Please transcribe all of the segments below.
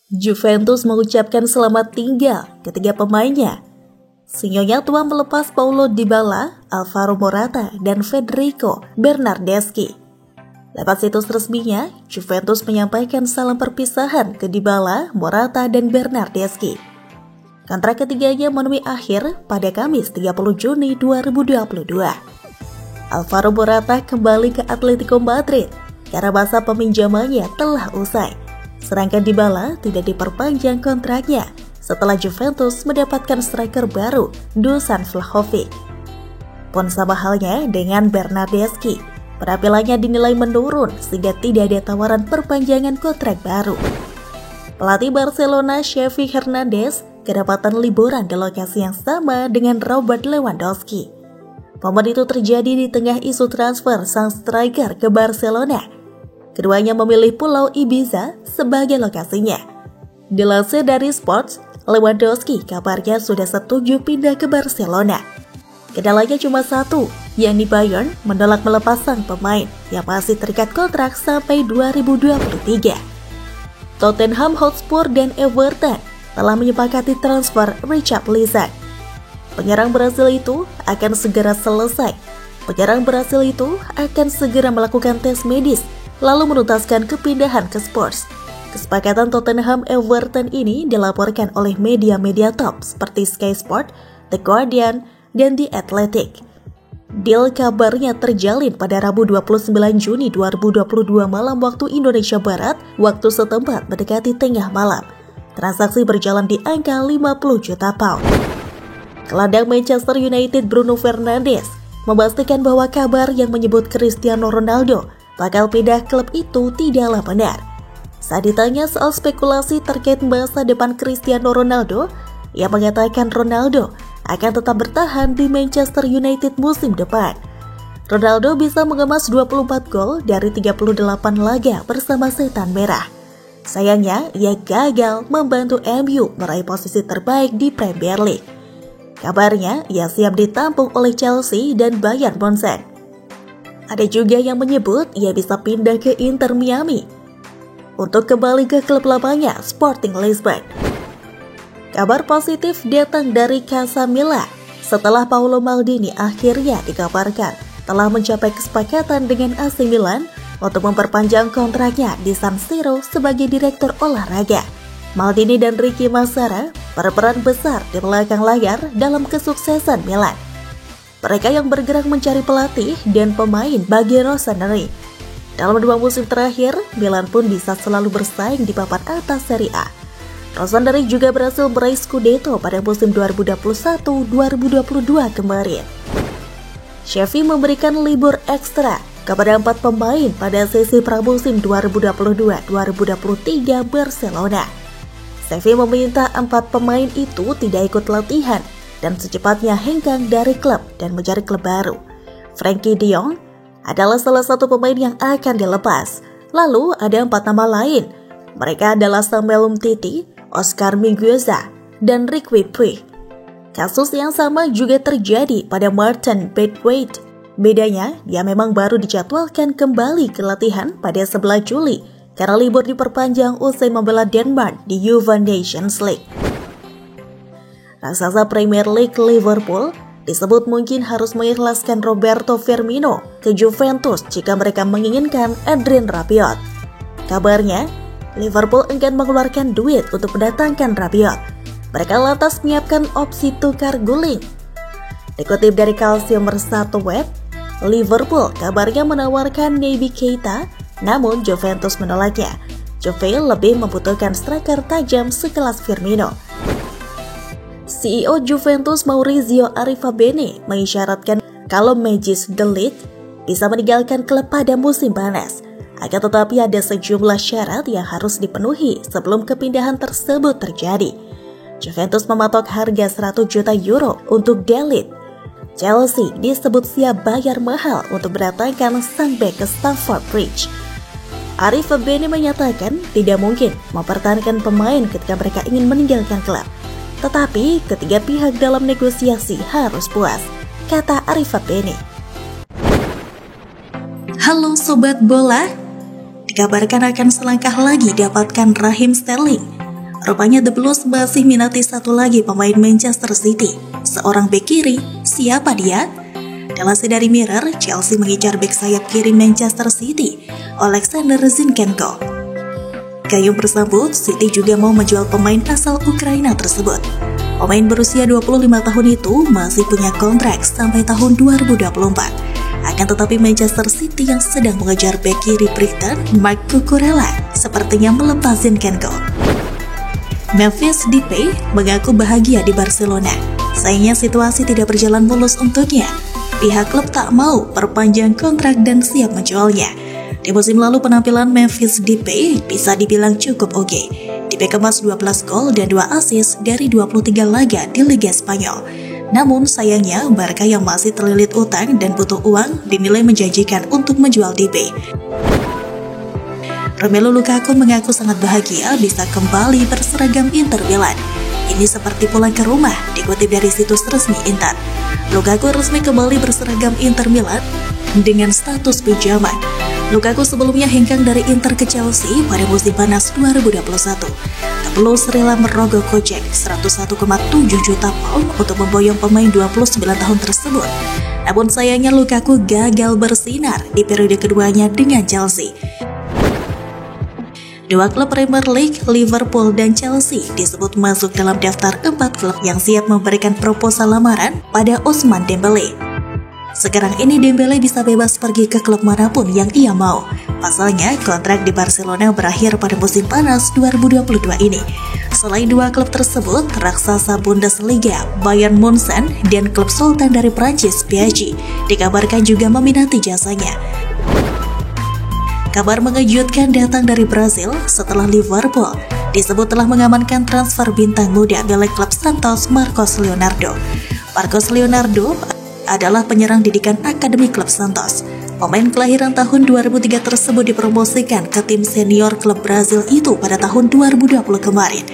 Juventus mengucapkan selamat tinggal ketiga pemainnya. Sinyonya tua melepas Paulo Dybala, Alvaro Morata, dan Federico Bernardeschi. Lewat situs resminya, Juventus menyampaikan salam perpisahan ke Dybala, Morata, dan Bernardeschi. Kontrak ketiganya menemui akhir pada Kamis 30 Juni 2022. Alvaro Morata kembali ke Atletico Madrid karena masa peminjamannya telah usai. Sedangkan Dybala tidak diperpanjang kontraknya setelah Juventus mendapatkan striker baru, Dusan Vlahovic. Pun sama halnya dengan Bernardeschi, penampilannya dinilai menurun sehingga tidak ada tawaran perpanjangan kontrak baru. Pelatih Barcelona Xavi Hernandez kedapatan liburan di lokasi yang sama dengan Robert Lewandowski. Momen itu terjadi di tengah isu transfer sang striker ke Barcelona. Keduanya memilih Pulau Ibiza sebagai lokasinya. Dilansir dari Sports, Lewandowski kabarnya sudah setuju pindah ke Barcelona. Kendalanya cuma satu, yakni Bayern menolak melepas sang pemain yang masih terikat kontrak sampai 2023. Tottenham Hotspur dan Everton telah menyepakati transfer Richarlison. Penyerang Brasil itu akan segera selesai. Penyerang Brasil itu akan segera melakukan tes medis, lalu menuntaskan kepindahan ke Spurs. Kesepakatan Tottenham Everton ini dilaporkan oleh media-media top seperti Sky Sport, The Guardian, dan The Athletic. Deal kabarnya terjalin pada Rabu 29 Juni 2022 malam waktu Indonesia Barat, waktu setempat mendekati tengah malam. Transaksi berjalan di angka 50 juta pound. Gelandang Manchester United Bruno Fernandes memastikan bahwa kabar yang menyebut Cristiano Ronaldo bakal pindah klub itu tidaklah benar. Saat ditanya soal spekulasi terkait masa depan Cristiano Ronaldo, ia mengatakan Ronaldo akan tetap bertahan di Manchester United musim depan. Ronaldo bisa mengemas 24 gol dari 38 laga bersama Setan Merah. Sayangnya, ia gagal membantu MU meraih posisi terbaik di Premier League. Kabarnya, ia siap ditampung oleh Chelsea dan Bayern Munchen. Ada juga yang menyebut ia bisa pindah ke Inter Miami untuk kembali ke klub lamanya Sporting Lisbon. Kabar positif datang dari Casemiro setelah Paolo Maldini akhirnya dikabarkan telah mencapai kesepakatan dengan AC Milan untuk memperpanjang kontraknya di San Siro sebagai direktur olahraga. Maldini dan Ricky Massara berperan besar di belakang layar dalam kesuksesan Milan. Mereka yang bergerak mencari pelatih dan pemain bagi Rossoneri. Dalam 2 musim terakhir, Milan pun bisa selalu bersaing di papan atas Serie A. Rossoneri juga berhasil meraih Scudetto pada musim 2021-2022 kemarin. Xavi memberikan libur ekstra kepada 4 pemain pada sesi pramusim 2022-2023 Barcelona. Xavi meminta 4 pemain itu tidak ikut latihan dan secepatnya hengkang dari klub dan mencari klub baru. Frenkie de Jong adalah salah satu pemain yang akan dilepas. Lalu ada 4 nama lain. Mereka adalah Samuel Umtiti, Oscar Mingueza, dan Riqui Puig. Kasus yang sama juga terjadi pada Martin Braithwaite. Bedanya, dia memang baru dijadwalkan kembali ke latihan pada 11 Juli karena libur diperpanjang usai membela Denmark di UEFA Nations League. Raksasa Premier League Liverpool disebut mungkin harus mengikhlaskan Roberto Firmino ke Juventus jika mereka menginginkan Adrien Rabiot. Kabarnya, Liverpool enggan mengeluarkan duit untuk mendatangkan Rabiot. Mereka lantas menyiapkan opsi tukar guling. Dikutip dari Calcio Mercato Web, Liverpool kabarnya menawarkan Naby Keita, namun Juventus menolaknya. Juve lebih membutuhkan striker tajam sekelas Firmino. CEO Juventus Maurizio Arrivabene mengisyaratkan kalau Matthijs de Ligt bisa meninggalkan klub pada musim panas. Akan tetapi ada sejumlah syarat yang harus dipenuhi sebelum kepindahan tersebut terjadi. Juventus mematok harga 100 juta euro untuk de Ligt. Chelsea disebut siap bayar mahal untuk mendatangkan sang bek ke Stamford Bridge. Arrivabene menyatakan tidak mungkin mempertahankan pemain ketika mereka ingin meninggalkan klub. Tetapi ketiga pihak dalam negosiasi harus puas, kata Arrivabene. Halo Sobat Bola, dikabarkan akan selangkah lagi dapatkan Raheem Sterling. Rupanya The Blues masih minati satu lagi pemain Manchester City, seorang bek kiri. Siapa dia? Dilansir dari Mirror, Chelsea mengincar bek sayap kiri Manchester City, Alexander Zinchenko. Gayung bersambut, City juga mau menjual pemain asal Ukraina tersebut. Pemain berusia 25 tahun itu masih punya kontrak sampai tahun 2024. Akan tetapi Manchester City yang sedang mengejar bek kiri Brighton, Marc Cucurella, sepertinya melepas Zinchenko. Memphis Depay mengaku bahagia di Barcelona. Sayangnya situasi tidak berjalan mulus untuknya. Pihak klub tak mau perpanjang kontrak dan siap menjualnya. Di musim lalu penampilan Memphis Depay bisa dibilang cukup oke. Depay kemas 12 gol dan 2 assist dari 23 laga di Liga Spanyol. Namun sayangnya Barca yang masih terlilit utang dan butuh uang dinilai menjanjikan untuk menjual Depay. Romelu Lukaku mengaku sangat bahagia bisa kembali berseragam Inter Milan. Ini seperti pulang ke rumah, dikutip dari situs resmi Inter. Lukaku resmi kembali berseragam Inter Milan dengan status pinjaman. Lukaku sebelumnya hengkang dari Inter ke Chelsea pada musim panas 2021. Blues rela merogoh kocek 101,7 juta pound untuk memboyong pemain 29 tahun tersebut. Namun sayangnya Lukaku gagal bersinar di periode keduanya dengan Chelsea. Dua klub Premier League, Liverpool dan Chelsea, disebut masuk dalam daftar 4 klub yang siap memberikan proposal lamaran pada Ousmane Dembélé. Sekarang ini Dembélé bisa bebas pergi ke klub manapun yang ia mau. Pasalnya, kontrak di Barcelona berakhir pada musim panas 2022 ini. Selain dua klub tersebut, raksasa Bundesliga Bayern Munchen dan klub sultan dari Prancis PSG dikabarkan juga meminati jasanya. Kabar mengejutkan datang dari Brazil setelah Liverpool disebut telah mengamankan transfer bintang muda milik klub Santos Marcos Leonardo. Marcos Leonardo adalah penyerang didikan akademi klub Santos. Pemain kelahiran tahun 2003 tersebut dipromosikan ke tim senior klub Brazil itu pada tahun 2020 kemarin.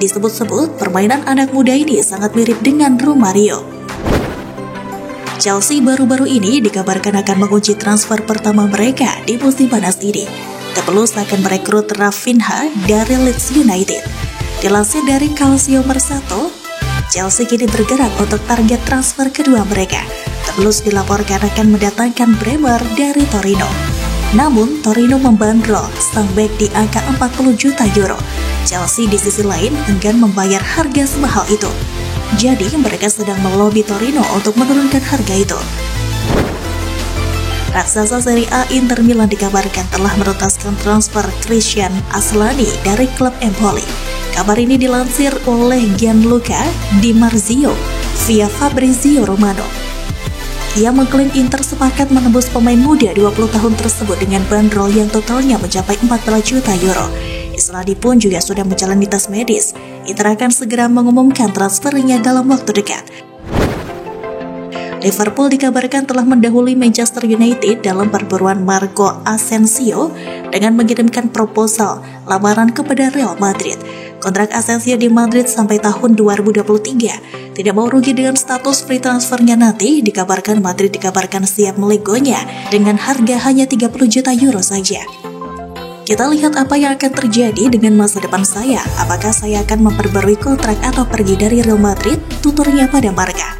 Disebut-sebut permainan anak muda ini sangat mirip dengan Romario. Chelsea baru-baru ini dikabarkan akan mengunci transfer pertama mereka di musim panas ini. The Blues akan merekrut Rafinha dari Leeds United. Dilansir dari Calcio Mercato, Chelsea kini bergerak untuk target transfer kedua mereka. The Blues dilaporkan akan mendatangkan Bremer dari Torino. Namun, Torino membandrol sang bek di angka 40 juta euro. Chelsea di sisi lain enggan membayar harga semahal itu. Jadi, mereka sedang melobi Torino untuk menurunkan harga itu. Raksasa Serie A Inter Milan dikabarkan telah menuntaskan transfer Christian Aslani dari klub Empoli. Kabar ini dilansir oleh Gianluca Di Marzio via Fabrizio Romano. Ia mengklaim Inter sepakat menembus pemain muda 20 tahun tersebut dengan bandrol yang totalnya mencapai 14 juta euro. Aslani pun juga sudah menjalani tes medis. Inter akan segera mengumumkan transfernya dalam waktu dekat. Liverpool dikabarkan telah mendahului Manchester United dalam perburuan Marco Asensio dengan mengirimkan proposal lamaran kepada Real Madrid. Kontrak Asensio di Madrid sampai tahun 2023. Tidak mau rugi dengan status free transfernya nanti, dikabarkan Madrid siap melegonya dengan harga hanya 30 juta euro saja. Kita lihat apa yang akan terjadi dengan masa depan saya. Apakah saya akan memperbarui kontrak atau pergi dari Real Madrid? Tuturnya pada Marca.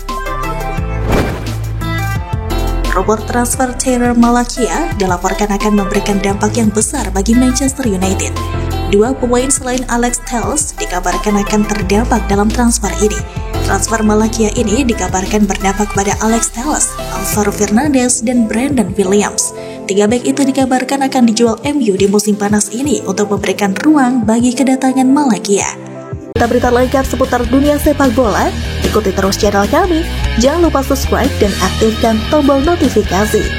Rumor transfer Tyrell Malacia dilaporkan akan memberikan dampak yang besar bagi Manchester United. Dua pemain selain Alex Telles dikabarkan akan terdampak dalam transfer ini. Transfer Malacia ini dikabarkan berdampak pada Alex Telles, Alvaro Fernandes, dan Brandon Williams. Tiga bek itu dikabarkan akan dijual MU di musim panas ini untuk memberikan ruang bagi kedatangan Malacia. Berita-berita lengkap seputar dunia sepak bola, ikuti terus channel kami. Jangan lupa subscribe dan aktifkan tombol notifikasi.